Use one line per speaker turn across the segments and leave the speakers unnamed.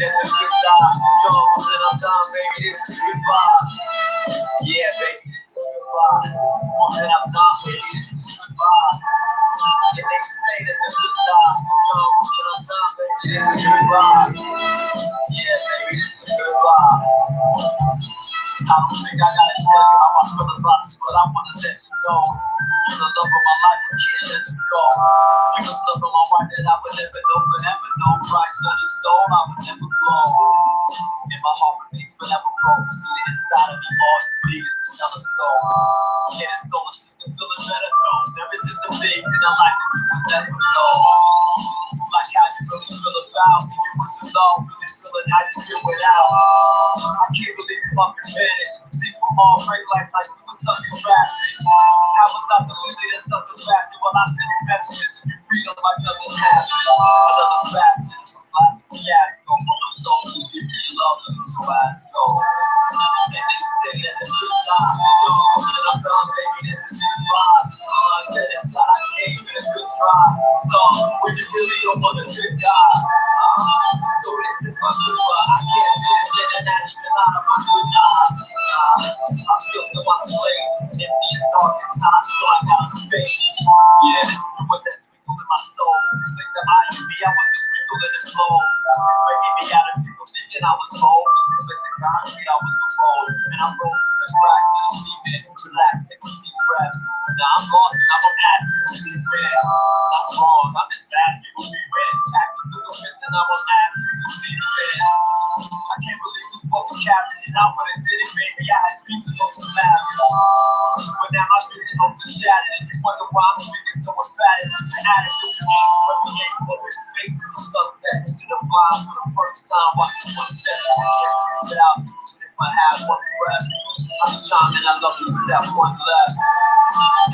that the good time. Young and I'm done, baby, this is goodbye. Yeah, baby, this is goodbye. Once that I'm done, baby, this is goodbye. Yeah, they say that the good time. Young and I'm done, baby, this is goodbye. Yeah, baby, this is goodbye. I don't think I gotta tell you how I feel about you, but I wanna let you know. You're the love of my life, I can't let you go. You was love of my wife that I would never know forever. No price on your soul, I would never blow. And my heart remains forever broke. See it inside of me, all you need is another soul. Yeah, the solar system feeling better, no. There is just some things in our life that we would never know. Like how you really feel about me. You was alone, really feeling how you feel without. I can't believe you fucking finished. Things were all great lights like we were stuck in traffic. How was I to leave it in such a fashion? While I send you messages and you read them like nothing happened. Another facet, classic fiasco. From my soul to give you love until I go. And they say that the good time. Don't that I'm done, baby, this is goodbye. That inside I gave it a good try. So when you really don't want a good guy. So this is my goodbye. I can't see this in and not even out of my good eye. I feel so out of place. Empty and dark inside. I feel like I'm in space. Yeah, it was that twinkle in my soul. You think that I could be, I was the twinkle in the clothes. Just breaking me out of people thinking I was old. Just like the concrete, I was the road. And I rode from the track to the cement. Relax, take a deep breath. Now I'm lost and I'm asking who we win. I'm wrong, I'm just asking who we win. Access to the fence and I'm asking who did win. I can't believe this fucking captain and I would've did it, baby. I had dreams of those laughing. But now my vision hopes are shattered. And you wonder why I'm speaking so emphatic. The attitude of the age, but with faces of sunset. To the blind for the first time, watching one set. I can't figure it out. If I had one breath, I'm shining, I love you with that one left.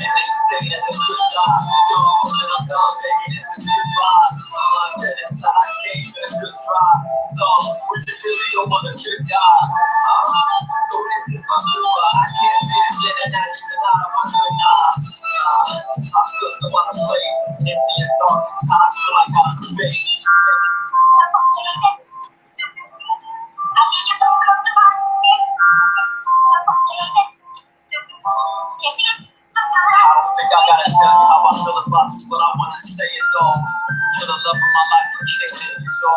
And they say that the good time, young and I'm done, baby, this is goodbye. That inside I gave it a good try. So when you really don't want a good guy. So this is my goodbye. I can't see this in and not even out of my good eye. I feel so out of place, empty and dark inside. I feel like I'm in space. I don't think I gotta tell you how I feel about you, but I wanna say it all. You're the love of my life, I can't let you go.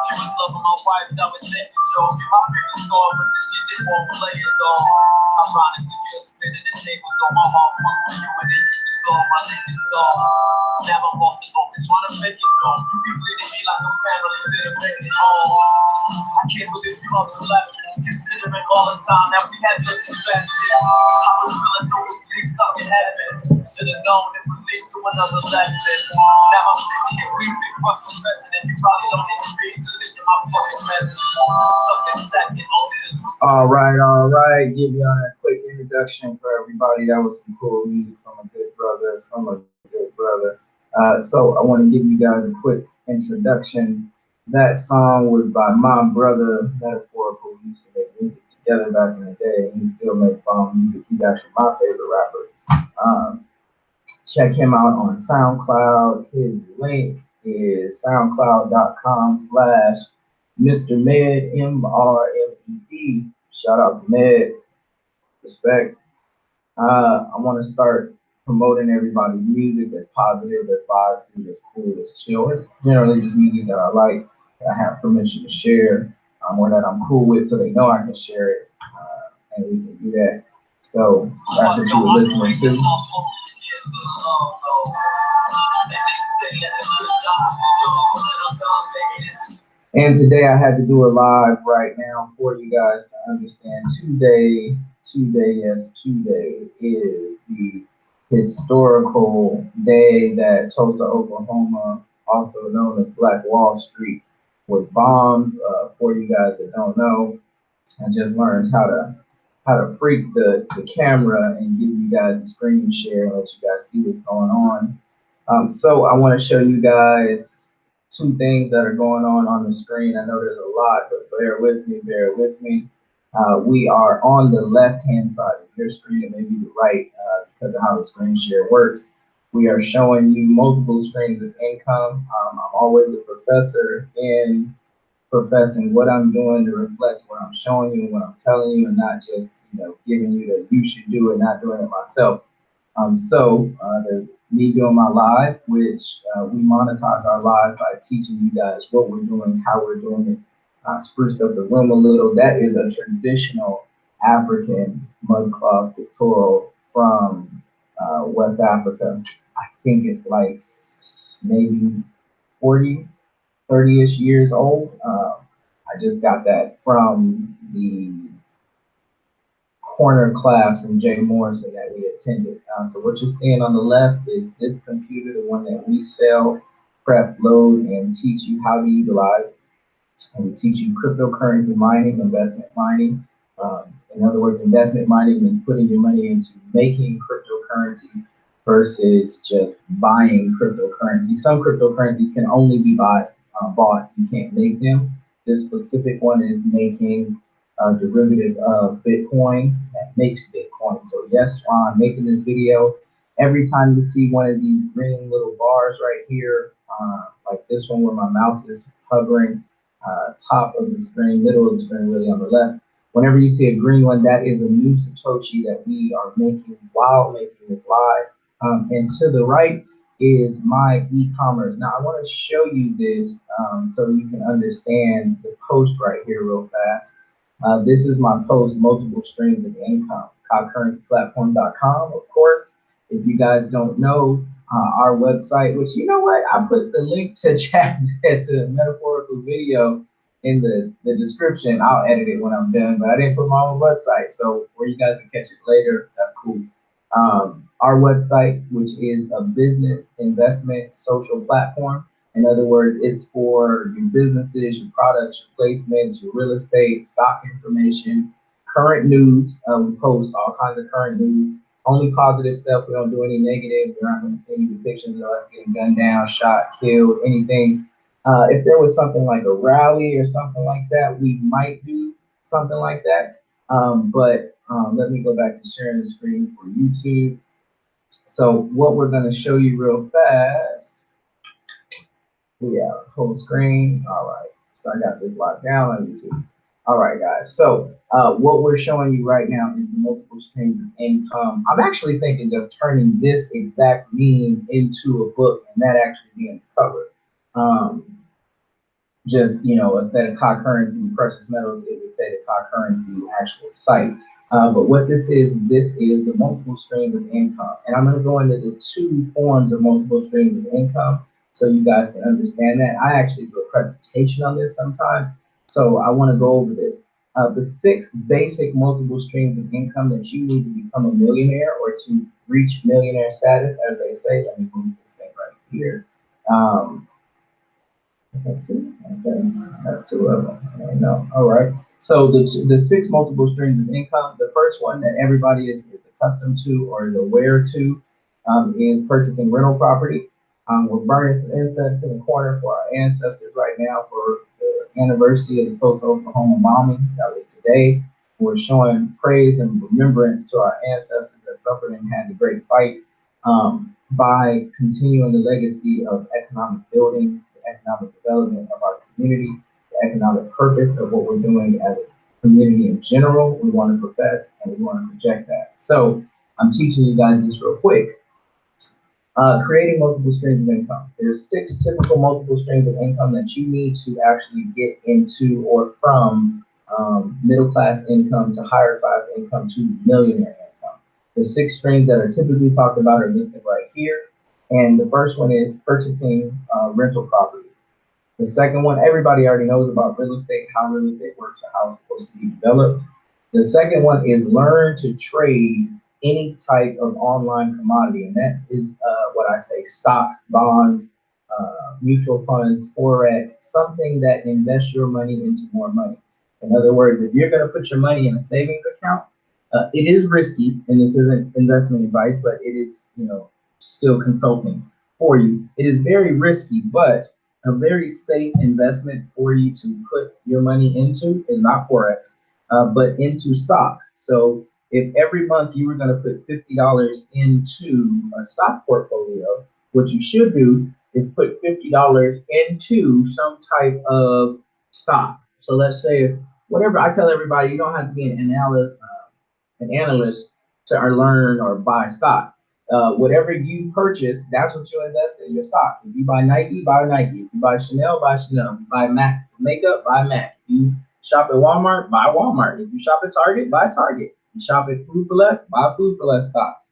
You was love of my wife, that was it, so you're my favorite song, but the DJ won't play it all. Ironically, you're spinning the tables, though my heart pumps for you, and they used to call my name is all. Now I'm off the open, trying to make it known. You keep bleeding me like a family, didn't make it home. I can't believe you up and left, considering all the time that we had just invested. I was feeling so released up in heaven. Should've known it would lead to another lesson. Now I'm sitting here weeping, crushed and you probably don't even read to listen to my fucking message. Stuck in second, only to lose. All right. Give y'all a quick introduction for everybody. That was some cool music from a good brother, So I want to give you guys a quick introduction. That song was by my brother, MedafOracle. We used to make music together back in the day, and he still makes music. He's actually my favorite rapper. Check him out on SoundCloud. His link is soundcloud.com/Mr. Med, MRMED. Shout out to Med. Respect. I want to start promoting everybody's music that's positive, that's vibe, that's cool, that's chill. Generally, just music that I like, that I have permission to share, or that I'm cool with, so they know I can share it, and we can do that. So that's what you were listening to. And today I had to do it live right now for you guys to understand. Today is the historical day that Tulsa, Oklahoma, also known as Black Wall Street, was bombed. For you guys that don't know, I just learned how to freak the camera and give you guys a screen share and let you guys see what's going on. So I want to show you guys two things that are going on the screen. I know there's a lot, but bear with me. We are on the left-hand side of your screen, and maybe the right, because of how the screen share works. We are showing you multiple streams of income. I'm always a professor in
professing what I'm doing to reflect what I'm showing you and what I'm telling you, and not just, you know, giving you that you should do it, not doing it myself. Me doing my live, which we monetize our live by teaching you guys what we're doing, how we're doing it, spruced up the room a little. That is a traditional African mudcloth pictorial from West Africa. I think it's like maybe 40, 30-ish years old. I just got that from the corner class from Jay Morrison that we attended. So what you're seeing on the left is this computer, the one that we sell, prep, load, and teach you how to utilize. And we teach you cryptocurrency mining, investment mining. In other words, investment mining means putting your money into making cryptocurrency versus just buying cryptocurrency. Some cryptocurrencies can only be bought. You can't make them. This specific one is making a derivative of Bitcoin that makes Bitcoin. So yes, while I'm making this video, every time you see one of these green little bars right here, like this one where my mouse is hovering, top of the screen, middle of the screen, really on the left. Whenever you see a green one, that is a new Satoshi that we are making while making this live. And to the right is my e-commerce. Now I want to show you this so you can understand the post right here real fast. This is my post, multiple streams of income, cryptocurrencyplatform.com, of course. If you guys don't know, our website, which, you know what, I put the link to chat to MedafOracle video in the description. I'll edit it when I'm done, but I didn't put my own website, so where you guys can catch it later, that's cool. Our website, which is a business investment social platform. In other words, it's for your businesses, your products, your placements, your real estate, stock information, current news. We post all kinds of current news, only positive stuff. We don't do any negative. We're not going to see any depictions of us getting gunned down, shot, killed, anything. If there was something like a rally or something like that, we might do something like that. Let me go back to sharing the screen for YouTube. So what we're going to show you real fast. Yeah, full screen. All right. So I got this locked down on YouTube. All right, guys. So what we're showing you right now is the multiple streams of income. I'm actually thinking of turning this exact meme into a book and that actually being the cover. Just, you know, instead of currency, precious metals, it would say the currency actual site. But what this is the multiple streams of income. And I'm going to go into the two forms of multiple streams of income so you guys can understand that. I actually do a presentation on this sometimes, so I want to go over this. The 6 basic multiple streams of income that you need to become a millionaire or to reach millionaire status, as they say. Let me move this thing right here. That's it. Okay, that's 2 of them. I know. All right. So the 6 multiple streams of income. The first one that everybody is accustomed to or is aware to is purchasing rental property. We're burning some incense in the corner for our ancestors right now for the anniversary of the Tulsa, Oklahoma bombing. That was today. We're showing praise and remembrance to our ancestors that suffered and had the great fight by continuing the legacy of economic building, economic development of our community, the economic purpose of what we're doing as a community in general. We want to profess and we want to project that. So I'm teaching you guys this real quick. Creating multiple streams of income. There's 6 typical multiple streams of income that you need to actually get into or from middle class income to higher class income to millionaire income. The 6 streams that are typically talked about are listed right here. And the first one is purchasing rental property. The second one, everybody already knows about real estate, how real estate works, and how it's supposed to be developed. The second one is learn to trade any type of online commodity, and that is what I say, stocks, bonds, mutual funds, forex, something that invests your money into more money. In other words, if you're going to put your money in a savings account, it is risky, and this isn't investment advice, but it is, you know, still consulting for you. It is very risky, but a very safe investment for you to put your money into is not forex, but into stocks. So if every month you were going to put $50 into a stock portfolio, what you should do is put $50 into some type of stock. So let's say if whatever I tell everybody, you don't have to be an analyst to or learn or buy stock. Whatever you purchase, that's what you invest in your stock. If you buy Nike, buy Nike. If you buy Chanel, buy Chanel. If you buy Mac makeup, buy Mac. If you shop at Walmart, buy Walmart. If you shop at Target, buy Target. If you shop at Food for Less, buy Food for Less stock.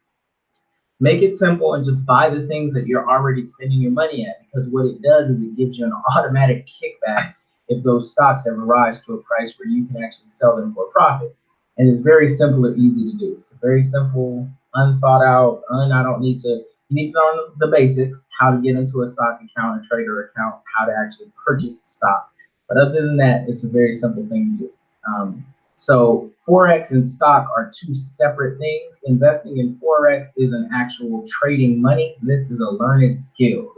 Make it simple and just buy the things that you're already spending your money at, because what it does is it gives you an automatic kickback if those stocks ever rise to a price where you can actually sell them for a profit. And it's very simple and easy to do. It's a very simple, unthought out, I don't need to, you need to know the basics, how to get into a stock account, a trader account, how to actually purchase stock. But other than that, it's a very simple thing to do. So Forex and stock are two separate things. Investing in Forex is an actual trading money. This is a learned skill.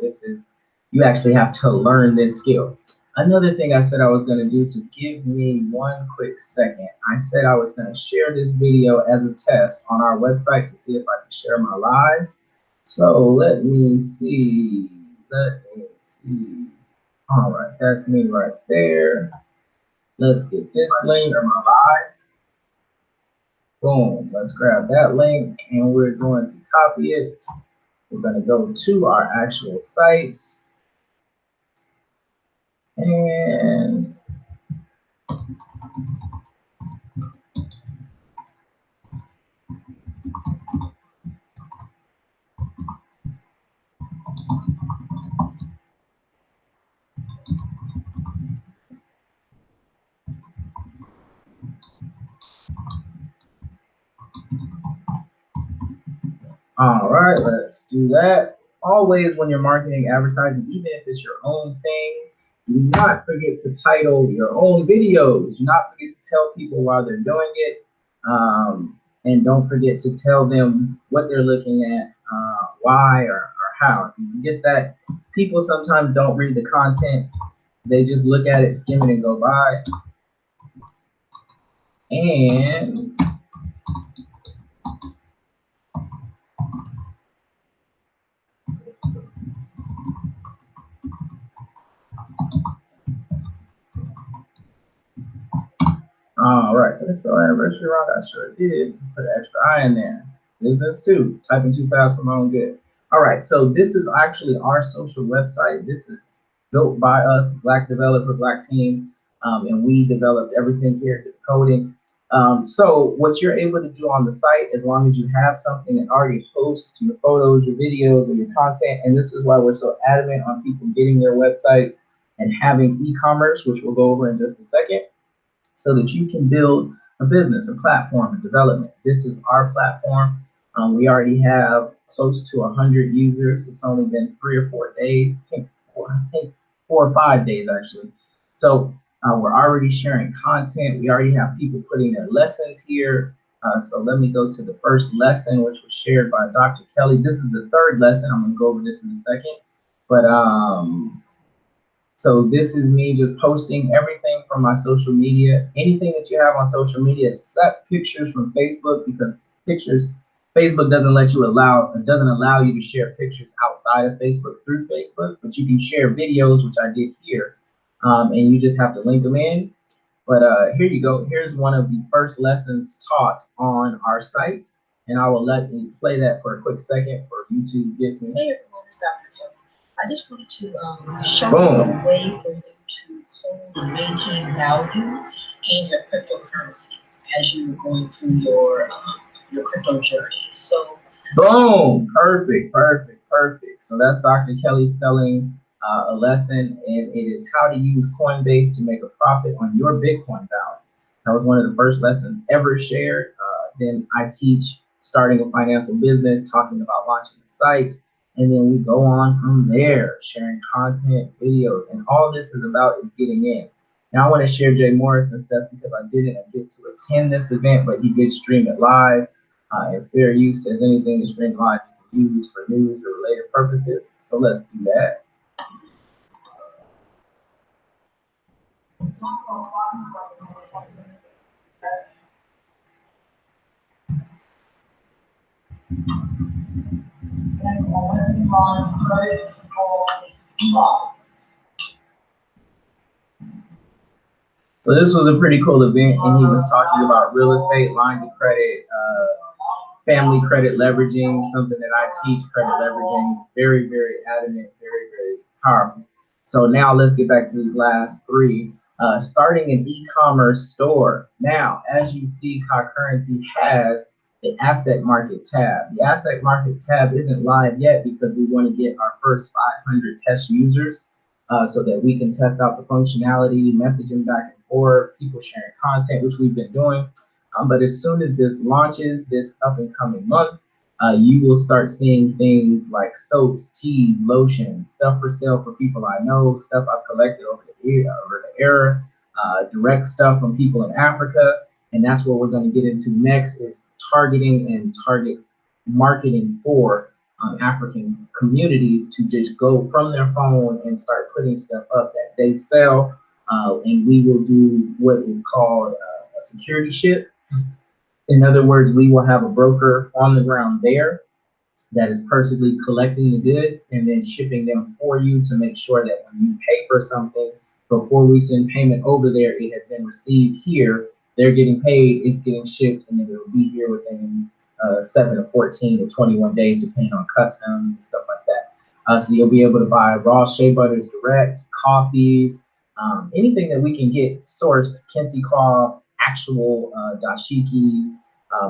You actually have to learn this skill. Another thing I said I was going to do, so give me one quick second. I said I was going to share this video as a test on our website to see if I can share my lives. So let me see. All right, that's me right there. Let's get this link. Boom, let's grab that link and we're going to copy it. We're going to go to our actual sites and all right, let's do that. Always when you're marketing, advertising, even if it's your own thing, do not forget to title your own videos. Do not forget to tell people while they're doing it. And don't forget to tell them what they're looking at, why or how. If you forget that, people sometimes don't read the content. They just look at it, skim it, and go by. And all right, let's go Anniversary round. I sure did. Put an extra I in there. Business too. Typing too fast for my own good. All right, so this is actually our social website. This is built by us, Black developer, Black team, and we developed everything here, the coding. So what you're able to do on the site, as long as you have something that already hosts your photos, your videos, and your content, and this is why we're so adamant on people getting their websites and having e-commerce, which we'll go over in just a second, so that you can build a business, a platform, a development. This is our platform. We already have close to 100 users. It's only been 3 or 4 days, I think 4 or 5 days actually. So we're already sharing content. We already have people putting their lessons here. So let me go to the first lesson, which was shared by Dr. Kelly. This is the third lesson. I'm gonna go over this in a second. But so this is me just posting everything from my social media, anything that you have on social media, except pictures from Facebook, because Facebook doesn't allow you to share pictures outside of Facebook through Facebook, but you can share videos, which I did here, and you just have to link them in. But here you go. Here's one of the first lessons taught on our site, and I will let you play that for a quick second for YouTube gets me.
Hey everyone, it's Dr. Kelly. I just wanted to show you a way for you to hold and maintain value in your cryptocurrency as you're going through your crypto journey. So
boom, perfect. So that's Dr. Kelly selling a lesson, and it is how to use Coinbase to make a profit on your Bitcoin balance. That was one of the first lessons ever shared. Then I teach starting a financial business, talking about launching the site, and then we go on from there, sharing content, videos, and all this is about is getting in. Now I want to share Jay Morrison's stuff because I didn't get to attend this event, but he did stream it live. If fair use says anything to stream live, you can use for news or related purposes. So let's do that. So this was a pretty cool event, and he was talking about real estate, lines of credit, family credit leveraging, something that I teach, credit leveraging. Very, very adamant, very, very powerful. So now let's get back to these last three. Starting an e-commerce store. Now, as you see, Concurrency has the asset market tab. The asset market tab isn't live yet because we want to get our first 500 test users so that we can test out the functionality, messaging back and forth, people sharing content, which we've been doing. But as soon as this launches this up and coming month, you will start seeing things like soaps, teas, lotions, stuff for sale for people I know, stuff I've collected over the era, direct stuff from people in Africa. And that's what we're going to get into next is targeting and target marketing for African communities to just go from their phone and start putting stuff up that they sell. And we will do what is called a security ship. In other words, we will have a broker on the ground there that is personally collecting the goods and then shipping them for you to make sure that when you pay for something, before we send payment over there, it has been received here. They're getting paid, it's getting shipped, and it will be here within 7 to 14 to 21 days, depending on customs and stuff like that. So you'll be able to buy raw shea butters direct, coffees, anything that we can get sourced, Kente cloth, actual dashikis,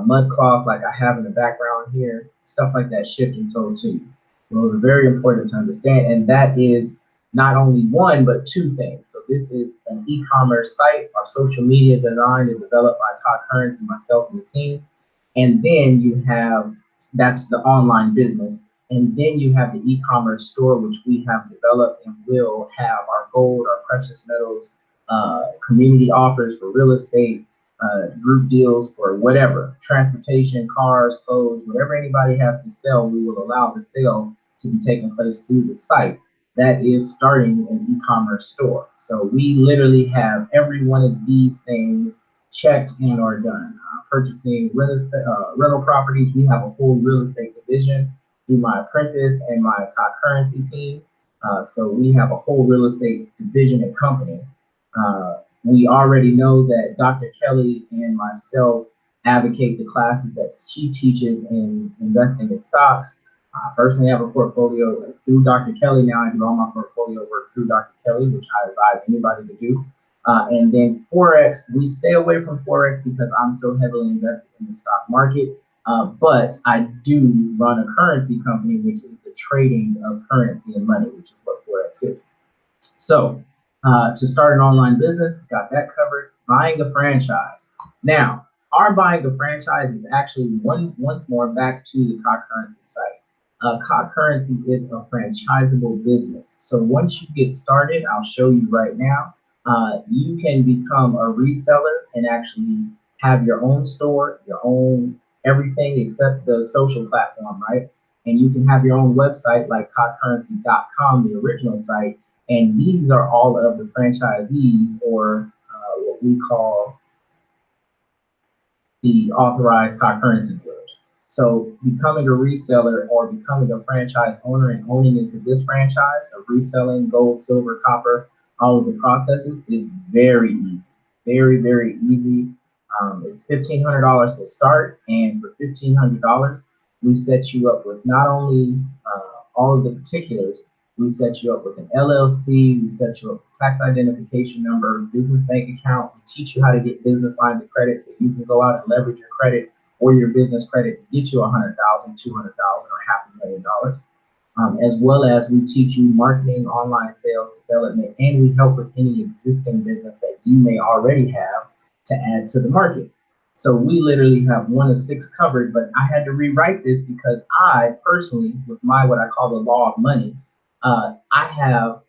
mud cloth like I have in the background here, stuff like that shipped and sold to you. Those are very important to understand, and that is not only one but two things. So this is an e-commerce site, our social media designed and developed by Todd Kearns and myself and the team. And then you have, that's the online business. And then you have the e-commerce store, which we have developed and will have our gold, our precious metals, community offers for real estate, group deals for whatever, transportation, cars, clothes, whatever anybody has to sell, we will allow the sale to be taking place through the site. That is starting an e-commerce store. So we literally have every one of these things checked and are done. Purchasing real estate, rental properties, we have a whole real estate division through my apprentice and my Concurrency team. So we have a whole real estate division and company. We already know that Dr. Kelly and myself advocate the classes that she teaches in investing in stocks. I personally have a portfolio through Dr. Kelly. Now I do all my portfolio work through Dr. Kelly, which I advise anybody to do. And then Forex, we stay away from Forex because I'm so heavily invested in the stock market. But I do run a currency company, which is the trading of currency and money, which is what Forex is. So to start an online business, got that covered. Buying a franchise. Now, our buying a franchise is actually once more back to the Concurrency site. Concurrency is a franchisable business. So once you get started, I'll show you right now, you can become a reseller and actually have your own store, your own everything except the social platform, right? And you can have your own website like concurrency.com, the original site. And these are all of the franchisees, or what we call the authorized Concurrency dealers. So becoming a reseller or becoming a franchise owner and owning into this franchise of reselling gold, silver, copper, all of the processes is very easy, very, very easy. It's $1,500 to start, and for $1,500, we set you up with not only all of the particulars, we set you up with an LLC, we set you up with tax identification number, business bank account, we teach you how to get business lines of credit so you can go out and leverage your credit or your business credit to get you $100,000, $200,000, or $500,000. As well as we teach you marketing, online sales, development, and we help with any existing business that you may already have to add to the market. So we literally have one of 6 covered, but I had to rewrite this because I personally, with my what I call the law of money, I have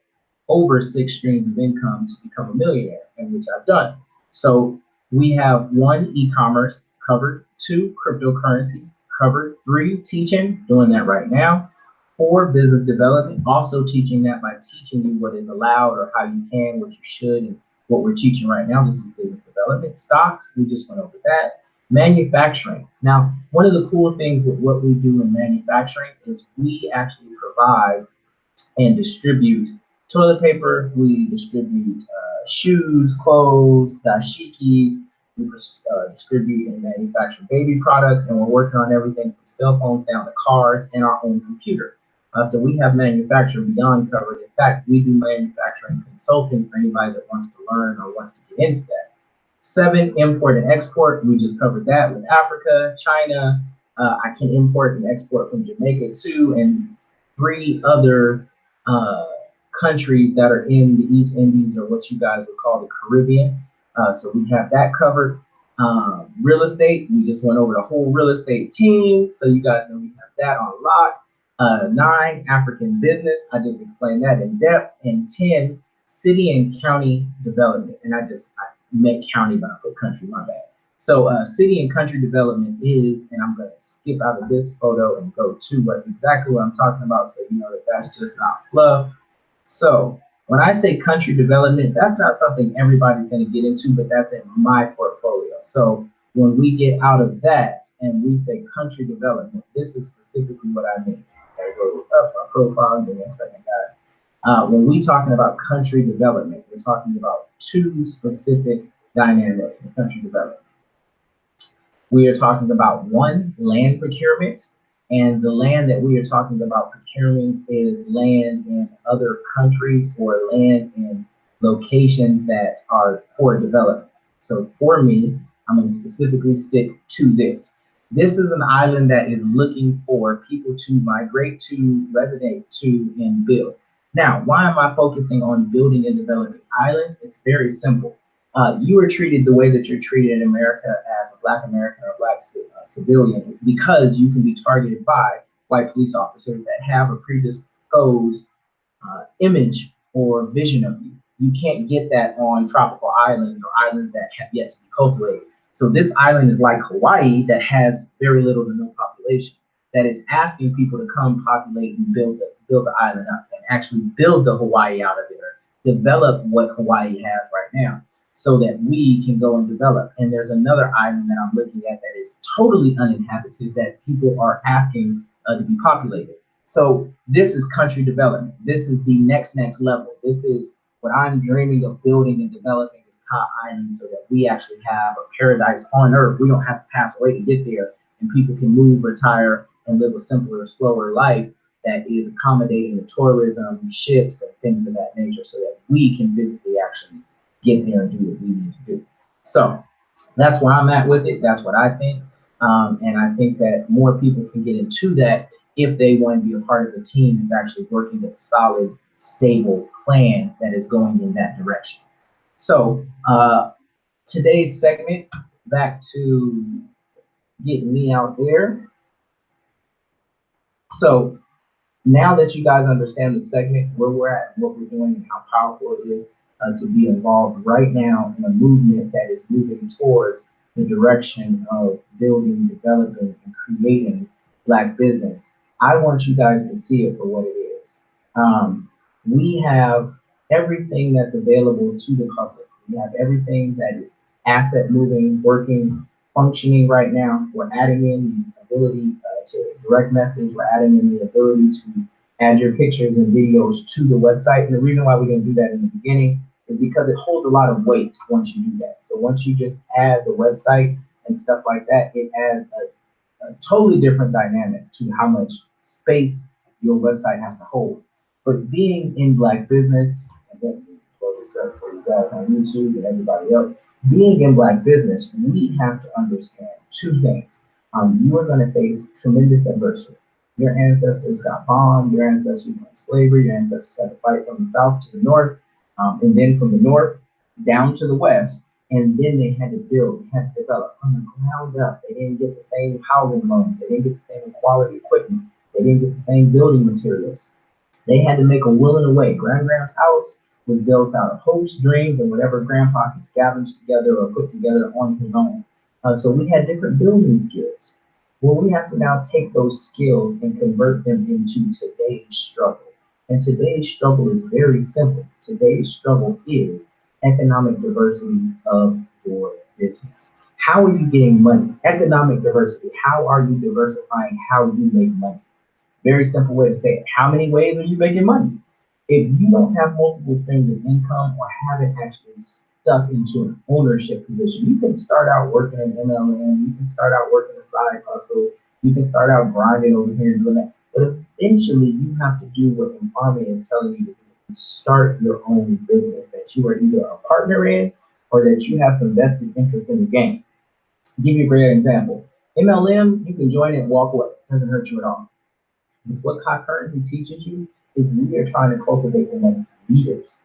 over 6 streams of income to become a millionaire, and which I've done. So we have 1, e-commerce covered, 2, cryptocurrency covered, 3, teaching, doing that right now, 4, business development, also teaching that by teaching you what is allowed or how you can, what you should, and what we're teaching right now. This is business development. Stocks, we just went over that. Manufacturing. Now, one of the cool things with what we do in manufacturing is we actually provide and distribute toilet paper, we distribute shoes, clothes, dashikis. We distribute and manufacture baby products, and we're working on everything from cell phones down to cars and our own computer. So we have manufacturing beyond covered. In fact, we do manufacturing consulting for anybody that wants to learn or wants to get into that. 7, import and export. We just covered that with Africa, China. I can import and export from Jamaica too, and 3 other countries that are in the East Indies, or what you guys would call the Caribbean. So we have that covered. Real estate, we just went over the whole real estate team, so you guys know we have that on lock. 9, African business, I just explained that in depth. And 10, city and county development, and I meant county, but I put country, my bad. So city and country development is, and I'm going to skip out of this photo and go to exactly what I'm talking about, so you know that that's just not fluff. So when I say country development, that's not something everybody's going to get into, but that's in my portfolio. So when we get out of that and we say country development, this is specifically what I mean. I go up my profile, give me a second, guys. When we talking about country development, we're talking about 2 specific dynamics in country development. We are talking about 1, land procurement, and the land that we are talking about procuring is land in other countries or land in locations that are poor development. So for me, I'm going to specifically stick to this. This is an island that is looking for people to migrate to, resonate to, and build. Now, why am I focusing on building and developing islands? It's very simple. You are treated the way that you're treated in America as a Black American or Black civilian, because you can be targeted by white police officers that have a predisposed image or vision of you. You can't get that on tropical islands or islands that have yet to be cultivated. So this island is like Hawaii, that has very little to no population, that is asking people to come populate and build the island up and actually build the Hawaii out of there, develop what Hawaii has right now, so that we can go and develop. And there's another island that I'm looking at that is totally uninhabited, that people are asking to be populated. So this is country development. This is the next level. This is what I'm dreaming of building and developing, this island, so that we actually have a paradise on earth. We don't have to pass away to get there, and people can move, retire, and live a simpler, slower life that is accommodating the tourism, ships, and things of that nature, so that we can physically actually get there and do what we need to do. So that's where I'm at with it. That's what I think. And I think that more people can get into that if they want to be a part of the team that's actually working a solid, stable plan that is going in that direction. So today's segment, back to getting me out there. So now that you guys understand the segment, where we're at, what we're doing, and how powerful it is to be involved right now in a movement that is moving towards the direction of building, developing, and creating Black business, I want you guys to see it for what it is. We have everything that's available to the public. We have everything that is asset moving, working, functioning right now. We're adding in the ability to direct message. We're adding in the ability to add your pictures and videos to the website. And the reason why we didn't do that in the beginning is because it holds a lot of weight once you do that. So once you just add the website and stuff like that, it adds a totally different dynamic to how much space your website has to hold. But being in Black business, and then we'll this up for you guys on YouTube and everybody else, being in Black business, we have to understand 2 things. You are going to face tremendous adversity. Your ancestors got bombed, your ancestors went to slavery, your ancestors had to fight from the south to the north, and then from the north down to the west, and then they had to build, they had to develop from the ground up. They didn't get the same housing loans, they didn't get the same quality equipment, they didn't get the same building materials. They had to make a will and a way. Grand's house was built out of hopes, dreams, and whatever Grandpa could scavenge together or put together on his own. So we had different building skills. Well, we have to now take those skills and convert them into today's struggle. And today's struggle is very simple. Today's struggle is economic diversity of your business. How are you getting money? Economic diversity. How are you diversifying how you make money? Very simple way to say it. How many ways are you making money? If you don't have multiple streams of income or haven't actually stuck into an ownership position, you can start out working in MLM, you can start out working a side hustle, you can start out grinding over here and doing that. But eventually you have to do what Empowerment is telling you to do. Start your own business that you are either a partner in or that you have some vested interest in the game. To give you a great example. MLM, you can join it and walk away. It doesn't hurt you at all. What Hot Currency teaches you is we are trying to cultivate the next leaders,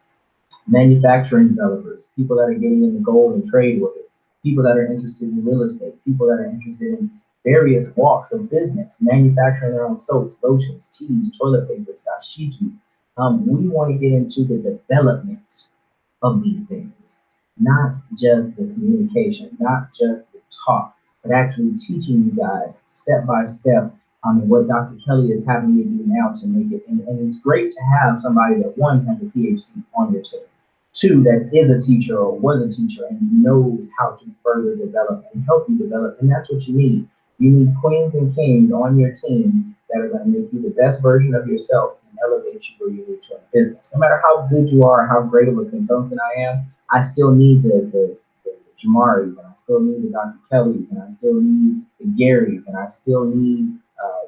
manufacturing developers, people that are getting into gold and trade with us, people that are interested in real estate, people that are interested in various walks of business, manufacturing their own soaps, lotions, teas, toilet papers, dashikis. We want to get into the development of these things, not just the communication, not just the talk, but actually teaching you guys step by step what Dr. Kelly is having you do now to make it. And it's great to have somebody that, one, has a PhD on your team, two, that is a teacher or was a teacher and knows how to further develop and help you develop. And that's what you need. You need queens and kings on your team that are going to make you the best version of yourself and elevate you where you need to in business. No matter how good you are, how great of a consultant I am, I still need the Jamaris, and I still need the Dr. Kellys, and I still need the Garys, and I still need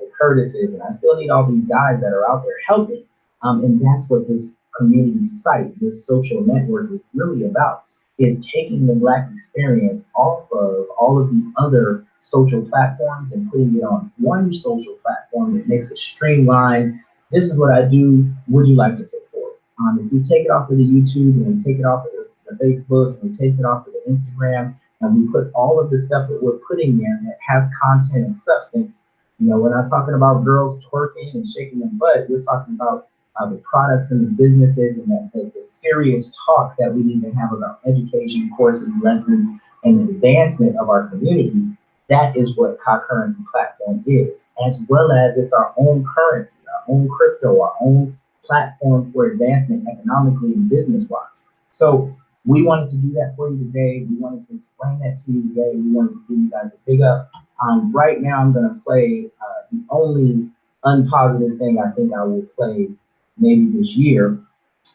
the Curtises, and I still need all these guys that are out there helping. And that's what this community site, this social network is really about, is taking the Black experience off of all of the other social platforms and putting it on one social platform that makes it streamlined. This is what I do. Would you like to support? If we take it off of the YouTube and we take it off of the Facebook and we take it off of the Instagram and we put all of the stuff that we're putting there that has content and substance, you know, we're not talking about girls twerking and shaking their butt. We're talking about the products and the businesses and the serious talks that we need to have about education, courses, lessons, and the advancement of our community. That is what Hot Currency platform is, as well as it's our own currency, our own crypto, our own platform for advancement economically and business-wise. So we wanted to do that for you today. We wanted to explain that to you today. We wanted to give you guys a big up. Right now, I'm going to play the only unpositive thing I think I will play maybe this year.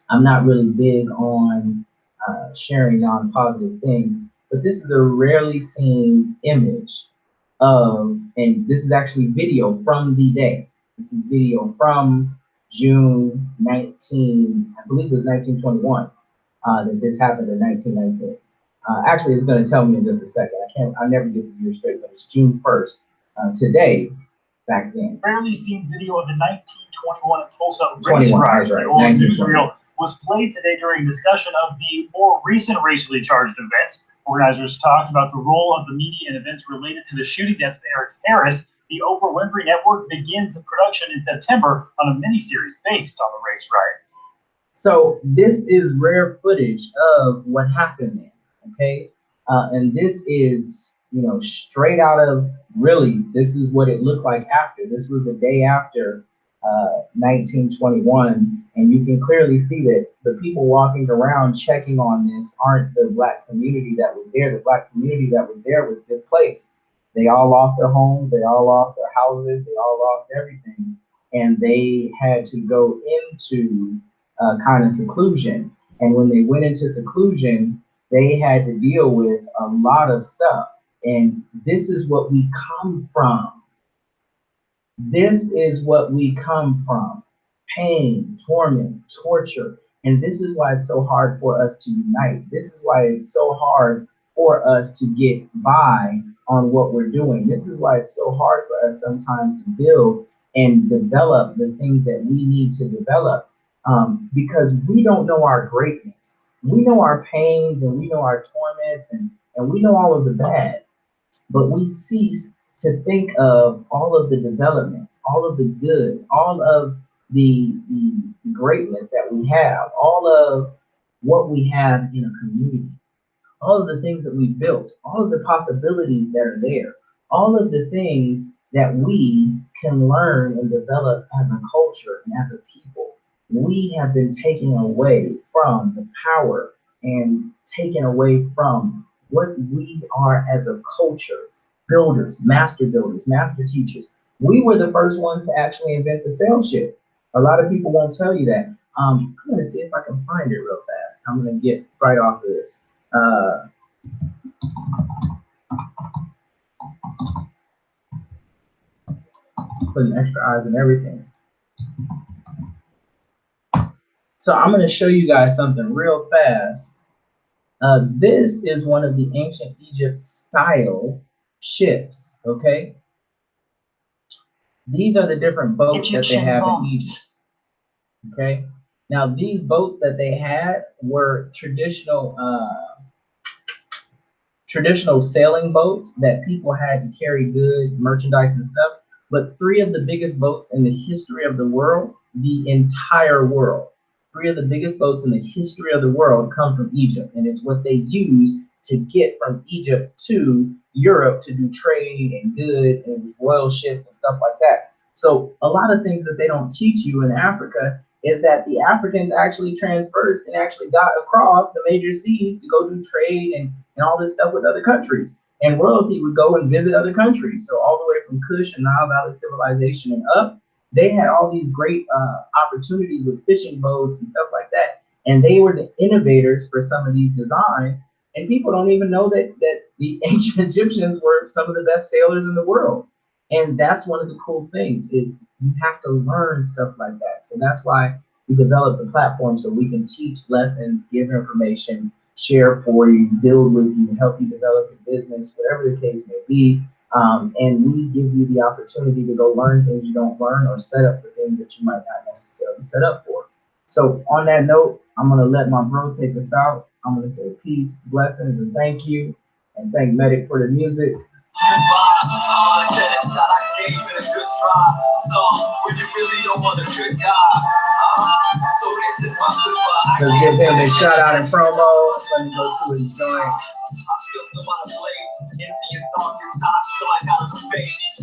I'm not really big on sharing non-positive things, but this is a rarely seen image of, and this is actually video from the day. This is video from June 19, I believe it was 1921, that this happened in 1919. Actually, it's going to tell me in just a second. I never get the year straight, but it's June 1st. Today, back then.
Rarely seen video of the 1921 Tulsa race
21,
riot
right,
in old
1921.
newsreel was played today during a discussion of the more recent racially charged events. Organizers talked about the role of the media in events related to the shooting death of Eric Harris. The Oprah Winfrey Network begins production in September on a miniseries based on the race riot.
So this is rare footage of what happened there, okay? And this is, you know, straight out of, really, this is what it looked like after. This was the day after 1921, and you can clearly see that the people walking around checking on this aren't the Black community that was there. The Black community that was there was displaced. They all lost their homes, they all lost their houses, they all lost everything, and they had to go into kind of seclusion. And when they went into seclusion, they had to deal with a lot of stuff. And this is what we come from. This is what we come from. Pain, torment, torture. And this is why it's so hard for us to unite. This is why it's so hard for us to get by on what we're doing. This is why it's so hard for us sometimes to build and develop the things that we need to develop. Because we don't know our greatness. We know our pains and we know our torments and we know all of the bad, but we cease to think of all of the developments, all of the good, all of the greatness that we have, all of what we have in a community, all of the things that we built, all of the possibilities that are there, all of the things that we can learn and develop as a culture and as a people. We have been taken away from the power and taken away from what we are as a culture. Builders, master teachers. We were the first ones to actually invent the sail ship. A lot of people won't tell you that. I'm gonna see if I can find it real fast. I'm gonna get right off of this. Putting extra eyes and everything. So I'm gonna show you guys something real fast. This is one of the ancient Egypt style ships, okay? These are the different boats that they have in Egypt, okay? Now these boats that they had were traditional sailing boats that people had to carry goods, merchandise, and stuff. But three of the biggest boats in the history of the world, the entire world, three of the biggest boats in the history of the world come from Egypt. And it's what they use to get from Egypt to Europe to do trade and goods and royal ships and stuff like that. So a lot of things that they don't teach you in Africa is that the Africans actually transversed and actually got across the major seas to go do trade and all this stuff with other countries. And royalty would go and visit other countries. So all the way from Kush and Nile Valley civilization and up, they had all these great opportunities with fishing boats and stuff like that. And they were the innovators for some of these designs. And people don't even know that the ancient Egyptians were some of the best sailors in the world. And that's one of the cool things is you have to learn stuff like that. So that's why we developed the platform so we can teach lessons, give information, share for you, build with you, help you develop your business, whatever the case may be. And we give you the opportunity to go learn things you don't learn or set up for things that you might not necessarily set up for. So on that note, I'm going to let my bro take us out. I'm going to say peace, blessings, and thank you. And thank Medic for the music. Let's give him a shout out and promo. Let me go to his joint.
I feel some out of place, empty and darkness. I feel like out of space.